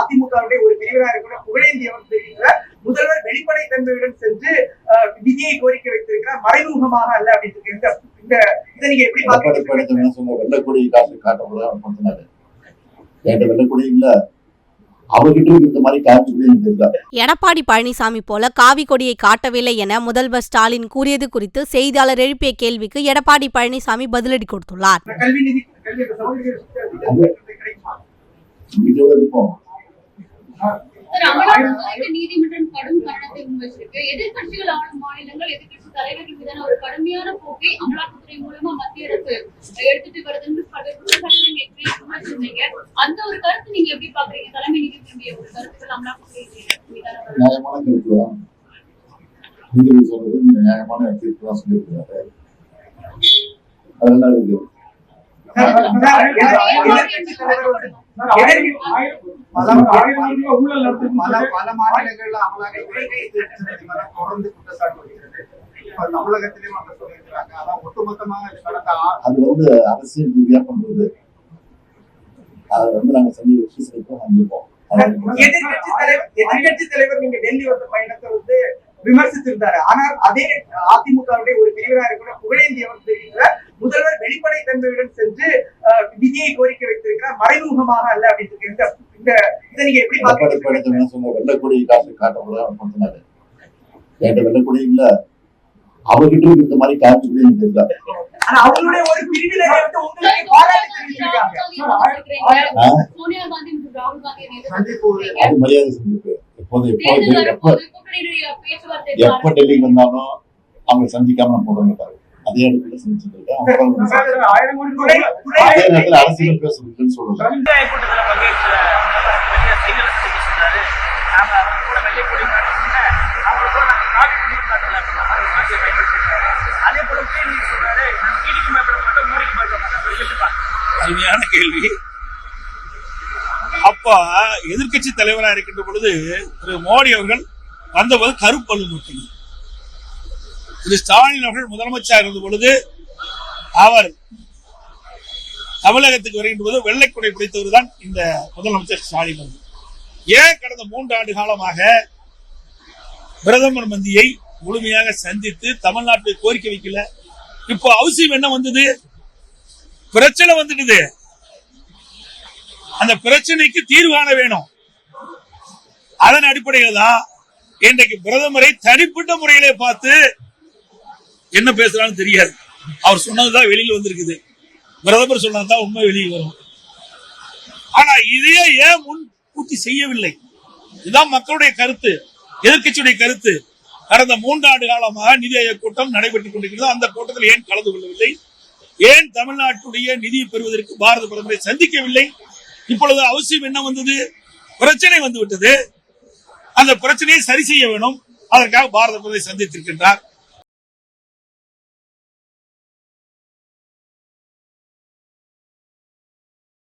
அதிமுகவுடைய ஒரு பிரிவினராக இருக்கிற புகழேந்தி அவர் தெரிவிக்கிறார். முதல்வர் வெளிப்படை தன்மையுடன் சென்று நிதியை கோரிக்கை வைத்திருக்கிறார், மறைமுகமாக அல்ல அப்படின்னு. இதை நீங்க எப்படி பாக்குறீங்க? வெள்ளக்கொடி காசு காட்டப்படாது, வெள்ளக்கொடி இல்ல அவர்கிட்ட இந்த மாதிரி காட்சி. எடப்பாடி பழனிசாமி போல காவி கொடியை காட்டவில்லை என முதல்வர் ஸ்டாலின் கூறியது குறித்து செய்தியாளர் எழுப்பிய கேள்விக்கு எடப்பாடி பழனிசாமி பதிலடி கொடுத்துள்ளார். நீதிமன்றம் கடும் கண்டனத்தை முன்வைச்சிருக்கு. எதிர்கட்சிகள் ஆளும் மாநிலங்கள் எதிர்கட்சி தலைவர்கள் மீதான ஒரு கடுமையான போக்கை அமலாக்கத்துறை மூலமா மத்திய அரசு எடுத்துட்டு வருதுன்னு அந்த ஒரு கருத்து நீங்க எப்படி பாக்குறீங்க? தலைமை நீதிபதியுடைய ஒரு கருத்துக்கள் அமலாக்கத்துறை நியாயமான கருத்து தான். நீதிபதி சொல்றது நியாயமான தீர்ப்பு தான் சொல்லியிருக்கிறாரு. அதெல்லாம் இருக்கு. பல மாநிலங்கள்ல அமலாக்கத்துறை தொடர்ந்து குற்றச்சாட்டு வருகிறது. தமிழகத்திலும் அவங்க சொல்லியிருக்கிறாங்க. அதான் ஒட்டுமொத்தமாக அது அரசியல் ரீதியா பண்றது. அது நாங்க சந்திப்போம். எதிர்கட்சி தலைவர் நீங்க டெல்லி வந்த பயணத்தை விமர்சித்திருந்தாரு. ஆனால் அதே அதிமுகவுடைய ஒரு பிரிவினராக இருக்கிற புகழேந்தி அவர் தெரிவிக்கிறார், முதல்வர் வெளிப்படை தன்மையுடன் சென்று நிதியை கோரிக்கை வைத்திருக்கிறார், மறைமுகமாக அல்ல அப்படின்னு. இதை நீங்க எப்படி பாக்குறீங்க? வெள்ளக்கொடி காசு காட்டப்படாது, வெள்ளக்கொடி இல்ல அவர்கிட்ட இந்த மாதிரி காட்சி தெரியல. அவங்களுடைய ஒரு பிரிவினரை உங்களுக்கு பாராட்டு தெரிவிச்சிருக்காங்க. அது மரியாதை சந்திப்பு. எப்ப டெல்லிக்கு வந்தாலும் அவங்க சந்திக்காம போடுறாங்க. அதே இடத்துல சந்திச்சிருக்காங்க. அதே நேரத்தில் அரசியல் பேசுறதுன்னு சொல்றாங்க. அருமையான கேள்வி. அப்ப எதிர்கட்சி தலைவராக இருக்கின்ற பொழுது திரு மோடி அவர்கள் வந்தபோது கருப்பொருள் மட்டும். திரு ஸ்டாலின் அவர்கள் முதலமைச்சர் இருந்த பொழுது அவர் தமிழகத்துக்கு வருகின்ற போது வெள்ளைக்குடை பிடித்தவர் தான் இந்த முதலமைச்சர் ஸ்டாலின் அவர்கள். ஏன் கடந்த 3 ஆண்டு காலமாக பிரதமர் மந்தியை முழுமையாக சந்தித்து தமிழ்நாட்டில் கோரிக்கை வைக்கல? இப்போ அவசியம் என்ன வந்தது? பிரச்சனை வந்துடுது. அந்த பிரச்சனைக்கு தீர்வு காண வேணும். அதன் அடிப்படையில் தான் இன்றைக்கு பிரதமரை தனிப்பட்ட முறையிலே பார்த்து என்ன பேசுறான்னு தெரியாது. அவர் சொன்னதுதான் வெளியில் வந்திருக்குது. பிரதமர் சொன்னதுதான் உண்மை வெளியே வரும். ஆனா இதையே ஏன் முன்கூட்டி செய்யவில்லை? இதுதான் மக்களுடைய கருத்து, எதிர்கட்சியுடைய கருத்து. கடந்த 3 ஆண்டு காலமாக நிதி ஆயோக் கூட்டம் நடைபெற்றுக் கொண்டிருக்கிறது. அந்த கூட்டத்தில் ஏன் கலந்து கொள்ளவில்லை? ஏன் தமிழ்நாட்டுடைய நிதியை பெறுவதற்கு பாரத பிரதமரை சந்திக்கவில்லை? இப்பொழுது அவசியம் என்ன வந்தது? பிரச்சனை வந்து விட்டது. அந்த பிரச்சனையை சரி செய்ய வேணும். அதற்காக பாரத பிரதமரை சந்தித்திருக்கின்றார்.